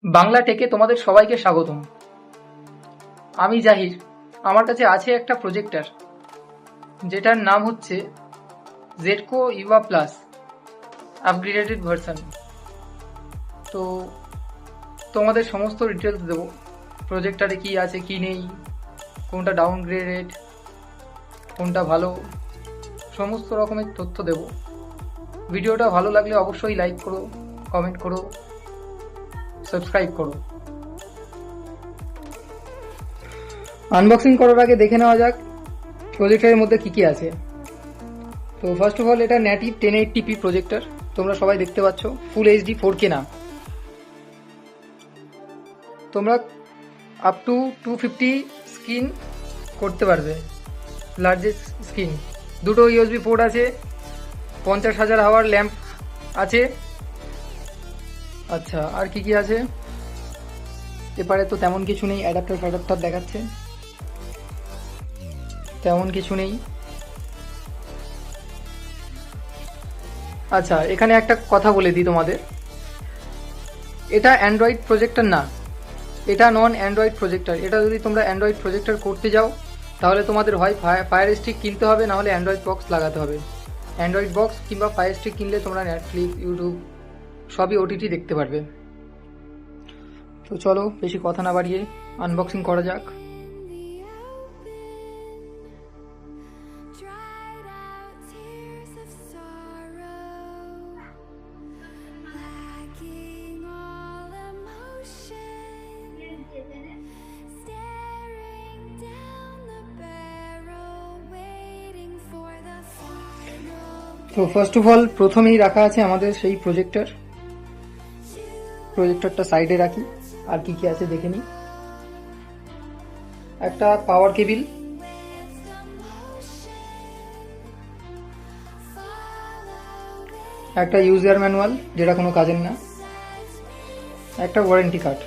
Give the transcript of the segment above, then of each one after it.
বাংলা টেকে তোমাদের সবাইকে স্বাগতম। আমি জাহির। আমার কাছে আছে একটা প্রজেক্টর, যেটার নাম হচ্ছে জেডকো ইভা প্লাস আপগ্রেডেড ভার্সন। তো তোমাদের সমস্ত ডিটেলস দেবো, প্রজেক্টরে কি আছে কি নেই, কোনটা ডাউনগ্রেডেড, কোনটা ভালো, সমস্ত রকমের তথ্য দেবো। ভিডিওটা ভালো লাগলে অবশ্যই লাইক করো, কমেন্ট করো, সাবস্ক্রাইব করো। আনবক্সিং করার আগে দেখে নেওয়া যাক প্রজেক্টরের মধ্যে কি কি আছে। তো ফার্স্ট অফ অল, এটা ন্যাটিভ 1080p প্রজেক্টর। তোমরা সবাই দেখতে পাচ্ছ, ফুল এইচডি 4K না। তোমরা আপ টু 250 স্ক্রিন করতে পারবে, লার্জেস্ট স্ক্রিন। দুটো ইউএসবি পোর্ট আছে, 50,000 আওয়ার ল্যাম্প আছে। আচ্ছা, আর কি কি আছে এপারে? তো তেমন কিছু নেই, অ্যাডাপ্টার দেখাচ্ছে, তেমন কিছু নেই। আচ্ছা, এখানে একটা কথা বলে দিই তোমাদের, এটা অ্যান্ড্রয়েড প্রজেক্টর না, এটা নন অ্যান্ড্রয়েড প্রজেক্টর। এটা যদি তোমরা অ্যান্ড্রয়েড প্রজেক্টর করতে যাও, তাহলে তোমাদের হয় ফায়ার স্টিক কিনতে হবে, না হলে অ্যান্ড্রয়েড বক্স লাগাতে হবে। অ্যান্ড্রয়েড বক্স কিংবা ফায়ার স্টিক কিনলে তোমরা নেটফ্লিক্স, ইউটিউব সবই ওটিটি দেখতে পারবে। তো চলো, বেশি কথা না বাড়িয়ে আনবক্সিং করা যাক। Dried out tears of sorrow, lacking all emotion, staring down the barrel, waiting for the final. তো ফার্স্ট অফ অল, প্রথমেই রাখা আছে আমাদের সেই প্রজেক্টরটা সাইডে রাখি। আর কি কি আছে দেখে নিই। একটা পাওয়ার কেবিল, একটা ইউজার ম্যানুয়াল যেটা কোনো কাজের না, একটা ওয়ারেন্টি কার্ড।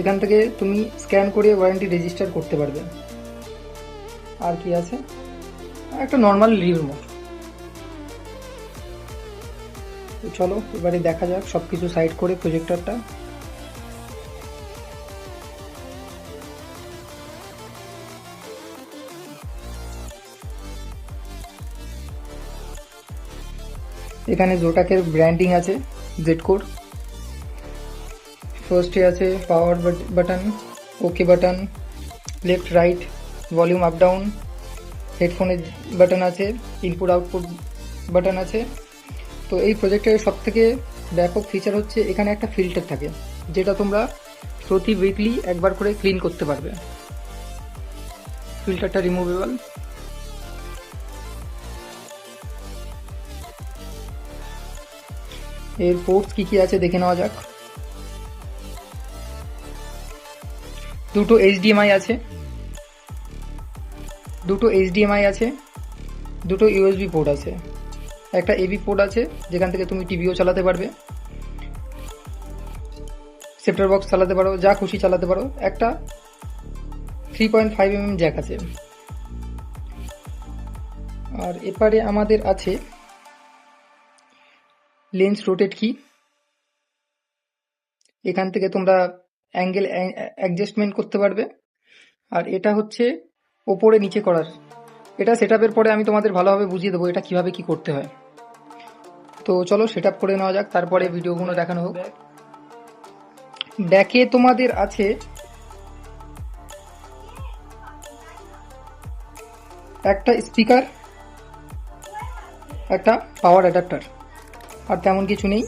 এখান থেকে তুমি স্ক্যান করে ওয়ারেন্টি রেজিস্টার করতে পারবে। আর কি আছে? একটা নর্মাল রিমোট। তো চলো, এবারে দেখা যাক সবকিছু সাইড করে প্রজেক্টরটা। এখানে জোটাকের ব্র্যান্ডিং আছে, জেডকোর। ফার্স্টে আছে power button, okay button, left right, volume up down, হেডফোনের বাটন আছে, ইনপুট আউটপুট বাটন আছে। তো এই প্রজেক্টের সব থেকে ব্যাপক ফিচার হচ্ছে এখানে একটা ফিল্টার থাকে, যেটা তোমরা প্রতি উইকলি একবার করে ক্লিন করতে পারবে। ফিল্টারটা রিমুভেবল। এর পোর্টস কি কি আছে দেখে নেওয়া যাক। দুটো এইচডিএমআই আছে, দুটো ইউএসবি পোর্ট আছে, একটা এবি পোর্ট আছে যেখান থেকে তুমি টিভিও চালাতে পারবে, সেপ্টার বক্স চালাতে পারো, যা খুশি চালাতে পারো। একটা 3.5mm জ্যাক আছে। আর এপারে আমাদের আছে লেন্স রোটেট কি। এখান থেকে তোমরা অ্যাঙ্গেল অ্যাডজাস্টমেন্ট করতে পারবে। আর এটা হচ্ছে ওপরে নিচে করার। এটা সেটআপের পরে আমি তোমাদের ভালোভাবে বুঝিয়ে দেবো এটা কিভাবে কি করতে হয়। তো চলো সেটআপ করে নেওয়া যাক, তারপরে ভিডিওগুলো দেখানো হোক। ব্যাকে তোমাদের আছে একটা স্পিকার, একটা পাওয়ার অ্যাডাপ্টার, আর তেমন কিছু নেই।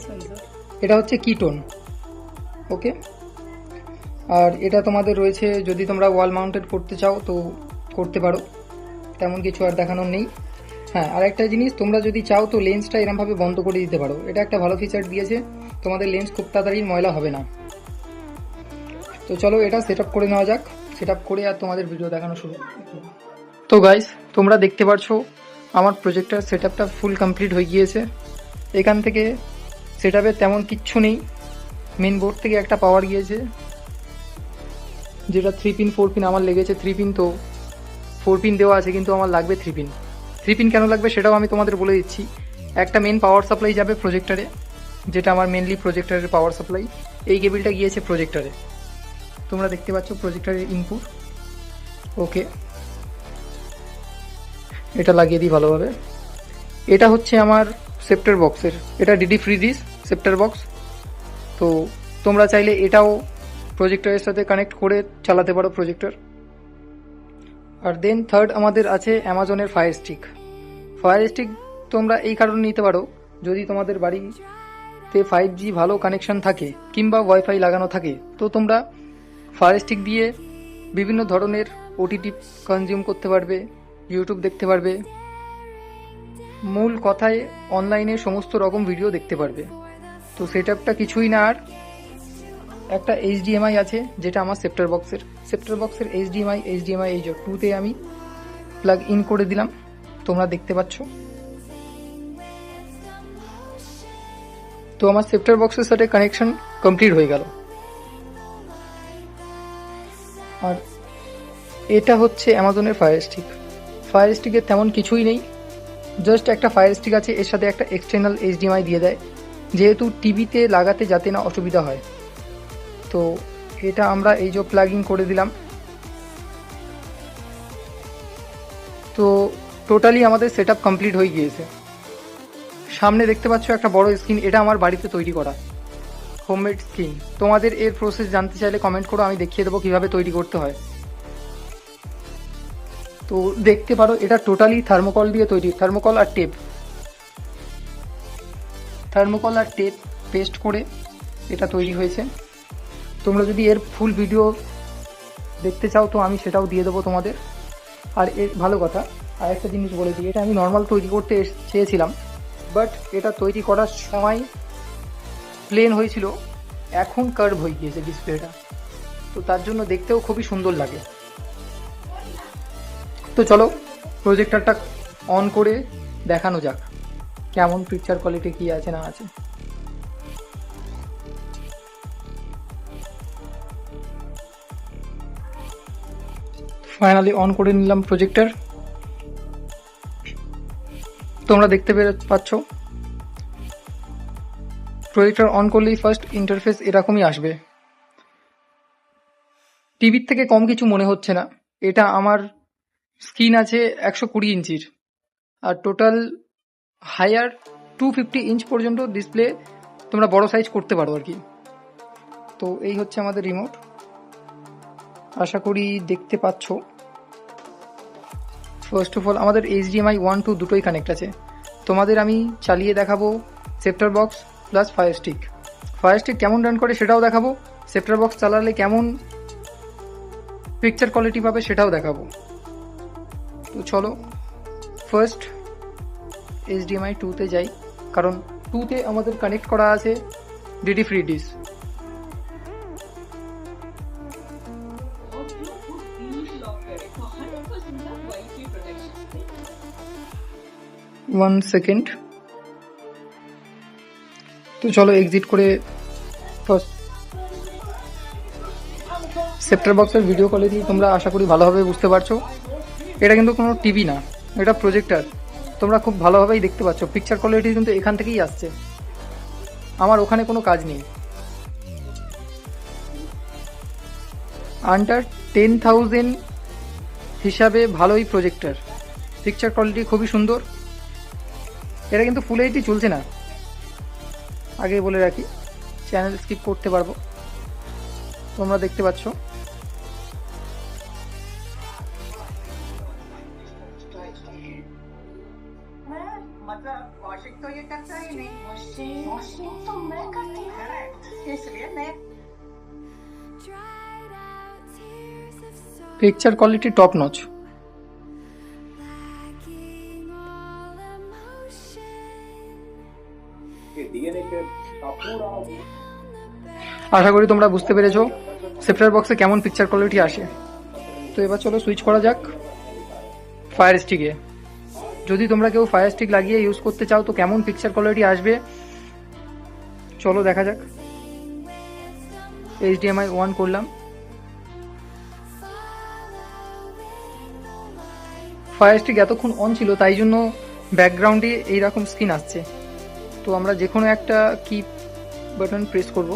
এটা হচ্ছে কিটোন, ওকে। আর এটা তোমাদের রয়েছে, যদি তোমরা ওয়াল মাউন্টেড করতে চাও তো করতে পারো, তেমন কিছু আর দেখানোর নেই। হ্যাঁ, আর একটা জিনিস, তোমরা যদি চাও তো লেন্সটা এরমভাবে বন্ধ করে দিতে পারো। এটা একটা ভালো ফিচার দিয়েছে, তোমাদের লেন্স খুব তাড়াতাড়ি ময়লা হবে না। তো চলো এটা সেট আপ করে নেওয়া যাক। সেট আপ করে আর তোমাদের ভিডিও দেখানো শুরু। তো গাইস, তোমরা দেখতে পাচ্ছ আমার প্রজেক্টর সেট আপটা ফুল কমপ্লিট হয়ে গিয়েছে। এখান থেকে সেট আপের তেমন কিচ্ছু নেই। মেন বোর্ড থেকে একটা পাওয়ার গিয়েছে, যেটা 3 পিন 4 পিন আমার লেগেছে। 3 পিন তো 4 পিন দেওয়া আছে, কিন্তু আমার লাগবে 3 পিন। 3 পিন কেন লাগবে সেটাও আমি তোমাদের বলে দিচ্ছি। একটা মেন পাওয়ার সাপ্লাই যাবে প্রজেক্টরে, যেটা আমার মেনলি প্রজেক্টরের পাওয়ার সাপ্লাই। এই কেবিলটা গিয়েছে প্রজেক্টরে, তোমরা দেখতে পাচ্ছ প্রজেক্টরের ইনপুট। ওকে, এটা লাগিয়ে দিই ভালোভাবে। এটা হচ্ছে আমার সেপ্টার বক্সের, এটা DD free dish set top box. তো তোমরা চাইলে এটাও প্রজেক্টরের সাথে কানেক্ট করে চালাতে পারো প্রজেক্টর। আর দেন থার্ড আমাদের আছে অ্যামাজনের ফায়ার স্টিক। ফায়ার স্টিক তোমরা এই কারণে নিতে পারো, যদি তোমাদের বাড়িতে 5G ভালো কানেকশন থাকে কিংবা ওয়াইফাই লাগানো থাকে, তো তোমরা ফায়ার স্টিক দিয়ে বিভিন্ন ধরনের ওটিটি কনজিউম করতে পারবে, ইউটিউব দেখতে পারবে, মূল কথায় অনলাইনে সমস্ত রকম ভিডিও দেখতে পারবে। তো সেটআপটা কিছুই না, আর একটা HDMI আছে যেটা আমার সেপ্টার বক্সের HDMI এই যে 2তে আমি প্লাগ ইন করে দিলাম, তোমরা দেখতে পাচ্ছ। তো আমার সেপ্টার বক্সের সাথে কানেকশন কমপ্লিট হয়ে গেল। আর এটা হচ্ছে অ্যামাজনের ফায়ার স্টিকের তেমন কিছুই নেই, জাস্ট একটা ফায়ার স্টিক আছে, এর সাথে একটা এক্সটার্নাল HDMI দিয়ে দেয়, যেহেতু টিভিতে লাগাতে যাতে না অসুবিধা হয়। তো এটা আমরা এই যে প্লাগ ইন করে দিলাম। তো টোটালি আমাদের সেটআপ কমপ্লিট হয়ে গিয়েছে। সামনে দেখতে পাচ্ছ একটা বড় স্ক্রিন, এটা আমার বাড়িতে তৈরি করা হোমমেড স্ক্রিন। তোমাদের এর প্রসেস জানতে চাইলে কমেন্ট করো, আমি দেখিয়ে দেবো কিভাবে তৈরি করতে হয়। তো দেখতে পারো এটা টোটালি থার্মোকল দিয়ে তৈরি, থার্মোকল আর টেপ পেস্ট করে এটা তৈরি হয়েছে। তোমরা যদি এর ফুল ভিডিও দেখতে চাও তো আমি সেটাও দিয়ে দেবো তোমাদের। আর এর ভালো কথা, আর একটা জিনিস বলে দিই, এটা আমি নর্মাল তৈরি করতে চেয়েছিলাম, বাট এটা তৈরি করার সময় প্লেন হয়েছিল, এখন কার্ভ হয়ে গিয়েছে ডিসপ্লেটা, তো তার জন্য দেখতেও খুবই সুন্দর লাগে। তো চলো প্রজেক্টরটা অন করে দেখানো যাক কেমন পিকচার কোয়ালিটি কি আছে না আছে। ফাইনালি অন করে নিলাম প্রজেক্টর, তোমরা দেখতে পাচ্ছ প্রজেক্টর অন করলেই ফার্স্ট ইন্টারফেস এরকমই আসবে। টিভির থেকে কম কিছু মনে হচ্ছে না, এটা আমার স্ক্রিন আছে 120 ইঞ্চির, আর টোটাল হায়ার 250 ইঞ্চ পর্যন্ত ডিসপ্লে তোমরা বড় সাইজ করতে পারো আর কি। তো এই হচ্ছে আমাদের রিমোট, আশা করি দেখতে পাচ্ছ। ফার্স্ট অফ অল আমাদের HDMI 1, 2 দুটোই কানেক্ট আছে। তোমাদের আমি চালিয়ে দেখাবো sceptre box plus fire stick কেমন রান করে সেটাও দেখাবো, সেপ্টার বক্স চালালে কেমন পিকচার কোয়ালিটি পাবে সেটাও দেখাবো। তো চলো ফার্স্ট HDMI 2তে যাই, কারণ 2তে আমাদের কানেক্ট করা আছে DD free dish. One second. তো চলো এক্সিট করে ফার্স্ট সেপ্টার বক্সের ভিডিও কোয়ালিটি তোমরা আশা করি ভালোভাবে বুঝতে পারছো। এটা কিন্তু কোনো টিভি না, এটা প্রজেক্টর, তোমরা খুব ভালোভাবেই দেখতে পাচ্ছ। পিকচার কোয়ালিটি কিন্তু এখান থেকেই আসছে, আমার ওখানে কোনো কাজ নেই। আন্ডার 10,000 হিসাবে ভালোই প্রজেক্টর, পিকচার কোয়ালিটি খুবই সুন্দর। এটা কিন্তু ফুল এইচডি চলছে না, আগে বলে রাখি, চ্যানেল স্কিপ করতে পারবো, তোমরা দেখতে পাচ্ছ। मतलब वॉशिंग तो ये करता ही नहीं, वॉशिंग तो मैं करती हूँ, इसलिए मैं Dried out tears of sorrow, picture quality top notch. lacking all emotion. আশা করি তোমরা বুঝতে পেরেছো সেপ্টার বক্সে কেমন পিকচার কোয়ালিটি আসে। তো এবার চলো সুইচ করা যাক ফায়ার স্টিকে। যদি তোমরা কেউ ফায়ার স্টিক লাগিয়ে ইউজ করতে চাও তো কেমন পিকচার কোয়ালিটি আসবে চলো দেখা যাক। HDMI 1 করলাম, ফায়ার স্টিক এতক্ষণ অন ছিল তাই জন্য ব্যাকগ্রাউন্ডে এইরকম স্ক্রিন আসছে। তো আমরা যে কোনো একটা কি বাটন প্রেস করব,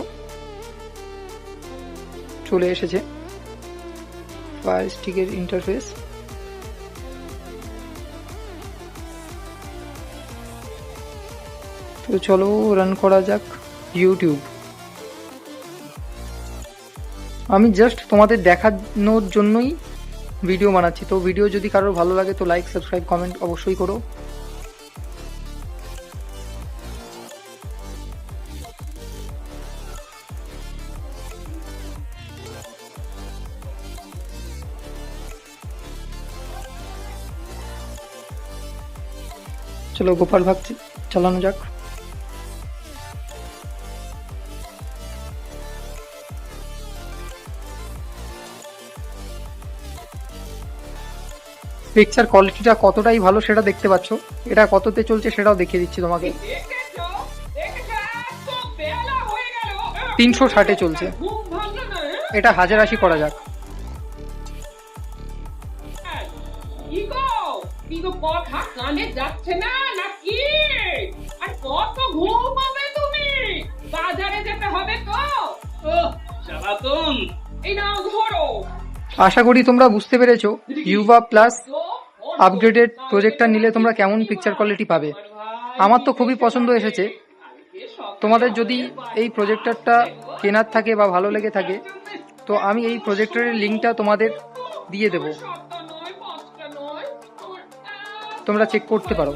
চলে এসেছে ফায়ার স্টিকের ইন্টারফেস। তো চলো রান করা যাক ইউটিউব। আমি জাস্ট তোমাদের দেখানোর জন্যই ভিডিও বানাচ্ছি। তো ভিডিও যদি কারোর ভালো লাগে তো লাইক, সাবস্ক্রাইব, কমেন্ট অবশ্যই করো। চলো গোপাল ভাগ চালানো যাক। পিকচার কোয়ালিটিটা কতটাই ভালো সেটা দেখতে পাচ্ছ। এটা কততে চলছে সেটাও দেখিয়ে দিচ্ছি তোমাকে। 360 চলছে। এটা 1080 করা যাক। কথা কানে যাচ্ছে না নাকি? আর কত ঘুমাবে তুমি? বাজারে যেতে হবে তো। এই নাও ধরো। আশা করি তোমরা বুঝতে পেরেছো ইউভা প্লাস আপগ্রেডেড প্রজেক্টর নিলে তোমরা কেমন পিকচার কোয়ালিটি পাবে। আমার তো খুবই পছন্দ এসেছে। তোমাদের যদি এই প্রজেক্টরটা কেনার থাকে বা ভালো লেগে থাকে তো আমি এই প্রজেক্টরের লিঙ্কটা তোমাদের দিয়ে দেব, তোমরা চেক করতে পারো।